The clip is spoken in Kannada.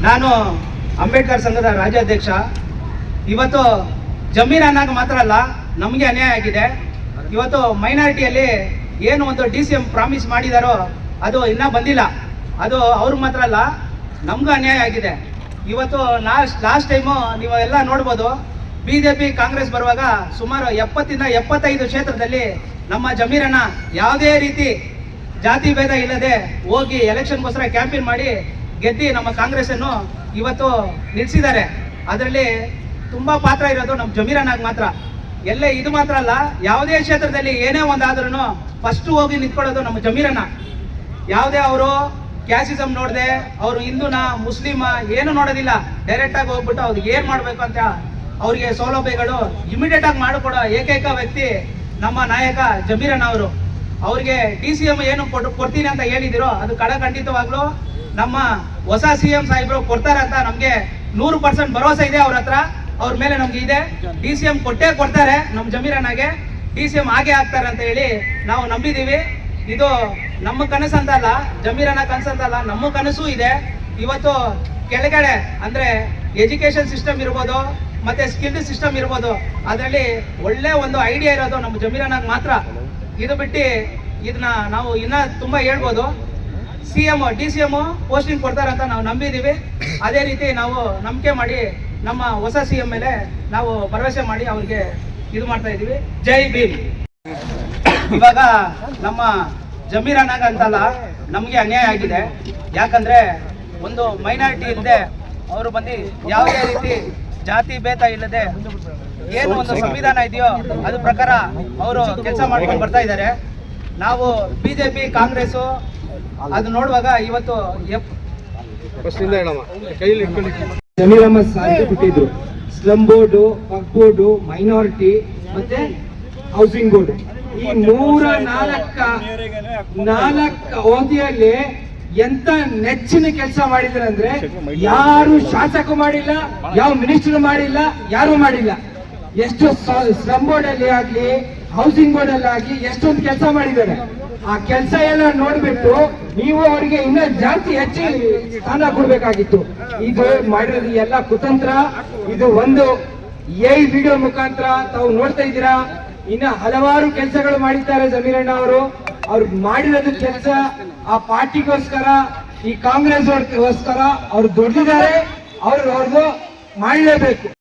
ನಾನು ಅಂಬೇಡ್ಕರ್ ಸಂಘದ ರಾಜ್ಯಾಧ್ಯಕ್ಷ. ಇವತ್ತು ಜಮೀರ್ ಅನ್ನಾಗ ಮಾತ್ರ ಅಲ್ಲ, ನಮಗೆ ಅನ್ಯಾಯ ಆಗಿದೆ. ಇವತ್ತು ಮೈನಾರಿಟಿಯಲ್ಲಿ ಏನು ಒಂದು DCM ಪ್ರಾಮಿಸ್ ಮಾಡಿದಾರೋ ಅದು ಇನ್ನೂ ಬಂದಿಲ್ಲ. ಅದು ಅವ್ರಿಗೆ ಮಾತ್ರ ಅಲ್ಲ, ನಮಗೂ ಅನ್ಯಾಯ ಆಗಿದೆ. ಇವತ್ತು ಲಾಸ್ಟ್ ಟೈಮು ನೀವು ಎಲ್ಲ ನೋಡ್ಬೋದು, BJP ಕಾಂಗ್ರೆಸ್ ಬರುವಾಗ ಸುಮಾರು 70 ಇಂದ 75 ಕ್ಷೇತ್ರದಲ್ಲಿ ನಮ್ಮ ಜಮೀರನ್ನ ಯಾವುದೇ ರೀತಿ ಜಾತಿ ಭೇದ ಇಲ್ಲದೆ ಹೋಗಿ ಎಲೆಕ್ಷನ್ಗೋಸ್ಕರ ಕ್ಯಾಂಪೇನ್ ಮಾಡಿ ಗೆದ್ದಿ ನಮ್ಮ ಕಾಂಗ್ರೆಸ್ಸನ್ನು ಇವತ್ತು ನಿಲ್ಲಿಸಿದ್ದಾರೆ. ಅದರಲ್ಲಿ ತುಂಬ ಪಾತ್ರ ಇರೋದು ನಮ್ಮ ಜಮೀರನ್ನಾಗ ಮಾತ್ರ. ಎಲ್ಲೇ ಇದು ಮಾತ್ರ ಅಲ್ಲ, ಯಾವುದೇ ಕ್ಷೇತ್ರದಲ್ಲಿ ಏನೇ ಒಂದಾದ್ರೂ ಫಸ್ಟ್ ಹೋಗಿ ನಿಂತ್ಕೊಳ್ಳೋದು ನಮ್ಮ ಜಮೀರನ್ನ. ಯಾವುದೇ ಅವರು ಕ್ಯಾಸಿಸಮ್ ನೋಡದೆ, ಅವರು ಹಿಂದೂನ ಮುಸ್ಲಿಮ ಏನು ನೋಡೋದಿಲ್ಲ, ಡೈರೆಕ್ಟಾಗಿ ಹೋಗ್ಬಿಟ್ಟು ಅವ್ರಿಗೆ ಏನು ಮಾಡಬೇಕು ಅಂತ ಅವ್ರಿಗೆ ಸೌಲಭ್ಯಗಳು ಇಮಿಡಿಯೇಟ್ ಆಗಿ ಮಾಡಿಕೊಡೋ ಏಕೈಕ ವ್ಯಕ್ತಿ ನಮ್ಮ ನಾಯಕ ಜಮೀರಣ್ಣ ಅವರು. ಅವ್ರಿಗೆ DCM ಏನು ಕೊಡ್ತೀನಿ ಅಂತ ಹೇಳಿದಿರೋ ಅದು ಖಂಡಿತವಾಗ್ಲೂ ನಮ್ಮ ಹೊಸ CM ಸಾಹೇಬರು ಕೊಡ್ತಾರೆ ಅಂತ ನಮಗೆ 100% ಭರವಸೆ ಇದೆ. ಅವ್ರ ಹತ್ರ, ಅವ್ರ ಮೇಲೆ ನಮ್ಗೆ ಇದೆ. DCM ಕೊಟ್ಟೇ ಕೊಡ್ತಾರೆ, ನಮ್ಮ ಜಮೀರಣ್ಣಗೆ DCM ಆಗೇ ಆಗ್ತಾರೆ ಅಂತ ಹೇಳಿ ನಾವು ನಂಬಿದ್ದೀವಿ. ಇದು ನಮ್ಮ ಕನಸು ಅಂತಲ್ಲ, ಜಮೀರಣ್ಣ ಕನಸು ಅಂತಲ್ಲ, ನಮ್ಮ ಕನಸು ಇದೆ. ಇವತ್ತು ಕೆಳಗಡೆ ಅಂದರೆ ಎಜುಕೇಷನ್ ಸಿಸ್ಟಮ್ ಇರ್ಬೋದು, ಮತ್ತೆ ಸ್ಕಿಲ್ಡ್ ಸಿಸ್ಟಮ್ ಇರ್ಬೋದು, ಅದರಲ್ಲಿ ಒಳ್ಳೆ ಒಂದು ಐಡಿಯಾ ಇರೋದು ನಮ್ಮ ಜಮೀರಣ್ಣಗೆ ಮಾತ್ರ. ಇದು ಬಿಟ್ಟು ಇದನ್ನ ನಾವು ಇನ್ನೂ ತುಂಬ ಹೇಳ್ಬೋದು. DCM ಪೋಸ್ಟಿಂಗ್ ಕೊಡ್ತಾರೆ ಅಂತ ನಾವು ನಂಬಿದ್ದೀವಿ. ಅದೇ ರೀತಿ ನಾವು ನಂಬಿಕೆ ಮಾಡಿ ನಮ್ಮ ಹೊಸ CM ಮೇಲೆ ನಾವು ಭರವಸೆ ಮಾಡಿ ಅವ್ರಿಗೆ ಇದು ಮಾಡ್ತಾ ಇದ್ದೀವಿ. ಜೈ ಭೀಮ್. ಇವಾಗ ನಮ್ಮ ಜಮೀರಣ್ಣಗ ಅಂತಲ್ಲ, ನಮಗೆ ಅನ್ಯಾಯ ಆಗಿದೆ. ಯಾಕಂದರೆ ಒಂದು ಮೈನಾರಿಟಿ ಇಲ್ಲದೆ ಅವರು ಬಂದು ಯಾವುದೇ ರೀತಿ ಜಾತಿ ಭೇದ ಇಲ್ಲದೆ ಏನು ಒಂದು ಸಂವಿಧಾನ ಇದೆಯೋ ಅದ್ರ ಪ್ರಕಾರ ಅವರು ಕೆಲಸ ಮಾಡ್ಕೊಂಡು ಬರ್ತಾ ಇದ್ದಾರೆ. ನಾವು BJP ಕಾಂಗ್ರೆಸ್ಸು ಅದು ನೋಡುವಾಗ ಇವತ್ತು ಜಮೀರಮ್ಮ ಸಾಧ್ಯ ಬಿಟ್ಟಿದ್ರು. ಸ್ಲಮ್ ಬೋರ್ಡು, ವಕ್ಫ್ ಬೋರ್ಡು, ಮೈನಾರಿಟಿ ಮತ್ತೆ ಹೌಸಿಂಗ್ ಬೋರ್ಡ್, ಈ 4 ಅವಧಿಯಲ್ಲಿ ಎಂತ ನೆಚ್ಚಿನ ಕೆಲಸ ಮಾಡಿದ್ರೆ ಅಂದ್ರೆ ಯಾರು ಶಾಸಕ ಮಾಡಿಲ್ಲ, ಯಾವ ಮಿನಿಸ್ಟರ್ ಮಾಡಿಲ್ಲ, ಯಾರು ಮಾಡಿಲ್ಲ. ಎಷ್ಟು ಸ್ಲಮ್ ಬೋರ್ಡ್ ಅಲ್ಲಿ ಆಗ್ಲಿ, ಹೌಸಿಂಗ್ ಬೋರ್ಡ್ ಅಲ್ಲಿ ಆಗ್ಲಿ ಎಷ್ಟೊಂದು ಕೆಲಸ ಮಾಡಿದ್ದಾರೆ. ಆ ಕೆಲಸ ಎಲ್ಲ ನೋಡ್ಬಿಟ್ಟು ನೀವು ಅವರಿಗೆ ಇನ್ನ ಜಾಸ್ತಿ ಹೆಚ್ಚು ಸ್ಥಾನ ಕೊಡ್ಬೇಕಾಗಿತ್ತು. ಇದು ಮಾಡಿರೋದು ಎಲ್ಲ ಕುತಂತ್ರ. ಇದು ಒಂದು ವಿಡಿಯೋ ಮುಖಾಂತರ ತಾವು ನೋಡ್ತಾ ಇದ್ದೀರಾ. ಇನ್ನ ಹಲವಾರು ಕೆಲಸಗಳು ಮಾಡಿದ್ದಾರೆ ಜಮೀರಣ್ಣ ಅವರು. ಅವ್ರು ಮಾಡಿರೋದು ಕೆಲಸ ಆ ಪಾರ್ಟಿಗೋಸ್ಕರ, ಈ ಕಾಂಗ್ರೆಸ್ ಗೋಸ್ಕರ ಅವ್ರು ದುಡ್ದಿದ್ದಾರೆ. ಅವ್ರದ್ದು ಮಾಡಲೇಬೇಕು.